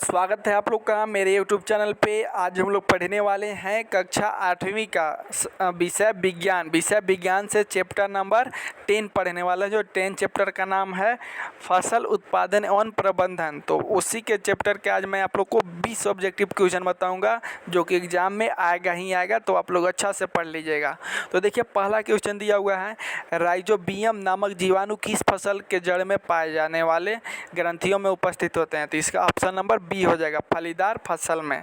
स्वागत है आप लोग का मेरे यूट्यूब चैनल पे। आज हम लोग पढ़ने वाले हैं कक्षा 8वीं का विषय विज्ञान से चैप्टर नंबर 10 पढ़ने वाला है। जो 10 चैप्टर का नाम है फसल उत्पादन एवं प्रबंधन। तो उसी के चैप्टर के आज मैं आप लोग को 20 ऑब्जेक्टिव क्वेश्चन बताऊंगा जो कि एग्जाम में आएगा ही आएगा, तो आप लोग अच्छा से पढ़ लीजिएगा। तो देखिए पहला क्वेश्चन दिया हुआ है, राइजोबियम नामक जीवाणु किस फसल के जड़ में पाए जाने वाले ग्रंथियों में उपस्थित होते हैं। तो इसका ऑप्शन नंबर बी हो जाएगा, फलीदार फसल में।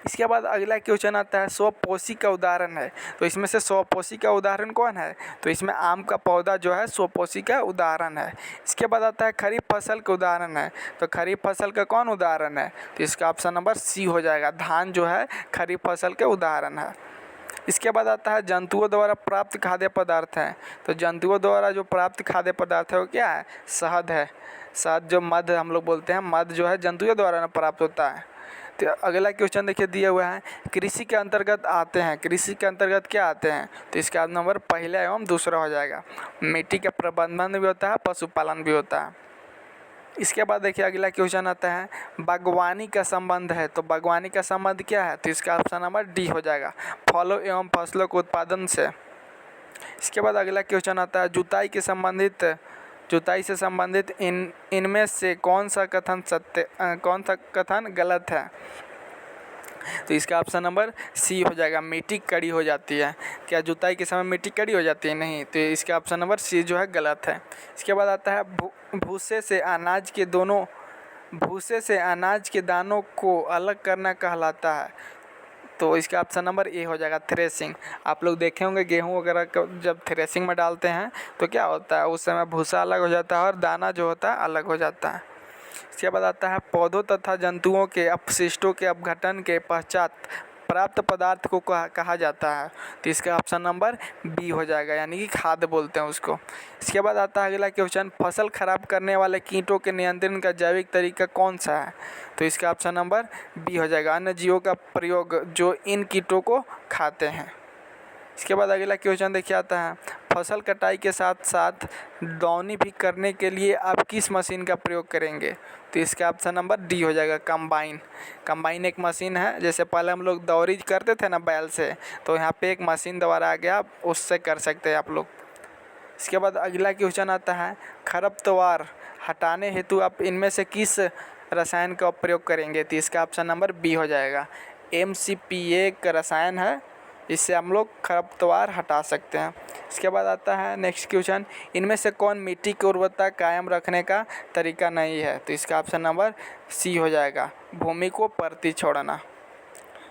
इसके बाद अगला क्वेश्चन आता है, स्वपोषी का उदाहरण है। तो इसमें से स्वपोषी का उदाहरण कौन है? तो इसमें आम का पौधा जो है स्वपोषी का उदाहरण है। इसके बाद आता है खरीफ फसल का उदाहरण है। तो खरीफ फसल का कौन उदाहरण है? तो इसका ऑप्शन नंबर सी हो जाएगा, धान जो है खरीफ फसल के उदाहरण है। इसके बाद आता है जंतुओं द्वारा प्राप्त खाद्य पदार्थ हैं। तो जंतुओं द्वारा जो प्राप्त खाद्य पदार्थ है वो क्या है? शहद है। शहद जो मध हम लोग बोलते हैं, मध जो है जंतुओं द्वारा ना प्राप्त होता है। तो अगला क्वेश्चन देखिए दिया हुआ है, कृषि के अंतर्गत आते हैं। कृषि के अंतर्गत क्या आते हैं? तो इसका नंबर पहला एवं दूसरा हो जाएगा। मिट्टी का प्रबंधन भी होता है, पशुपालन भी होता है। इसके बाद देखिए अगला क्वेश्चन आता है, बागवानी का संबंध है। तो बागवानी का संबंध क्या है? तो इसका ऑप्शन नंबर डी हो जाएगा, फलों एवं फसलों के उत्पादन से। इसके बाद अगला क्वेश्चन आता है, जुताई से संबंधित इनमें से कौन सा कथन गलत है? तो इसका ऑप्शन नंबर सी हो जाएगा, मिट्टी कड़ी हो जाती है। क्या जुताई के समय मिट्टी कड़ी हो जाती है? नहीं। तो इसका ऑप्शन नंबर सी जो है गलत है। इसके बाद आता है, भूसे से अनाज के दानों को अलग करना कहलाता है। तो इसका ऑप्शन नंबर ए हो जाएगा, थ्रेसिंग। आप लोग देखे होंगे गेहूं वगैरह जब थ्रेसिंग में डालते हैं तो क्या होता है, उस समय भूसा अलग हो जाता है और दाना जो होता है अलग हो जाता है। इसके बाद आता है, पौधों तथा जंतुओं के अपशिष्टों के अपघटन के पश्चात प्राप्त पदार्थ को कहा जाता है। तो इसका ऑप्शन नंबर बी हो जाएगा, यानी कि खाद बोलते हैं उसको। इसके बाद आता है अगला क्वेश्चन, फसल खराब करने वाले कीटों के नियंत्रण का जैविक तरीका कौन सा है? तो इसका ऑप्शन नंबर बी हो जाएगा, अन्य जीवों का प्रयोग जो इन कीटों को खाते हैं। इसके बाद अगला क्वेश्चन देखिए आता है, फसल कटाई के साथ साथ दौनी भी करने के लिए आप किस मशीन का प्रयोग करेंगे? तो इसका ऑप्शन नंबर डी हो जाएगा, कंबाइन। कंबाइन एक मशीन है, जैसे पहले हम लोग दौरी करते थे ना बैल से, तो यहाँ पे एक मशीन द्वारा आ गया, उससे कर सकते हैं आप लोग। इसके बाद अगला क्वेश्चन आता है, खरपतवार हटाने हेतु आप इनमें से किस रसायन का प्रयोग करेंगे? तो इसका ऑप्शन नंबर बी हो जाएगा, MCPA एक रसायन है, इससे हम लोग खरपतवार हटा सकते हैं। इसके बाद आता है नेक्स्ट क्वेश्चन, इनमें से कौन मिट्टी की उर्वरता कायम रखने का तरीका नहीं है? तो इसका ऑप्शन नंबर सी हो जाएगा, भूमि को परती छोड़ना।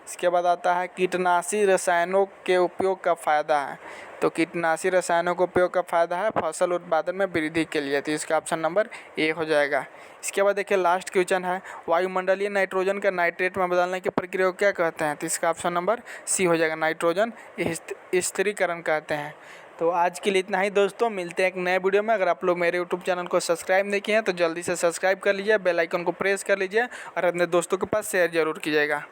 इसके बाद आता है, कीटनाशी रसायनों के उपयोग का फ़ायदा है। तो कीटनाशी रसायनों का उपयोग का फ़ायदा है फसल उत्पादन में वृद्धि के लिए। तो इसका ऑप्शन नंबर ए हो जाएगा। इसके बाद देखिए लास्ट क्वेश्चन है, वायुमंडलीय नाइट्रोजन का नाइट्रेट में बदलने की प्रक्रिया को क्या कहते हैं? तो इसका ऑप्शन नंबर सी हो जाएगा, नाइट्रोजन स्थिरीकरण कहते हैं। तो आज के लिए इतना ही दोस्तों, मिलते हैं एक नए वीडियो में। अगर आप लोग मेरे यूट्यूब चैनल को सब्सक्राइब नहीं किए हैं तो जल्दी से सब्सक्राइब कर लीजिए, बेल आइकन को प्रेस कर लीजिए और अपने दोस्तों के पास शेयर ज़रूर कीजिएगा।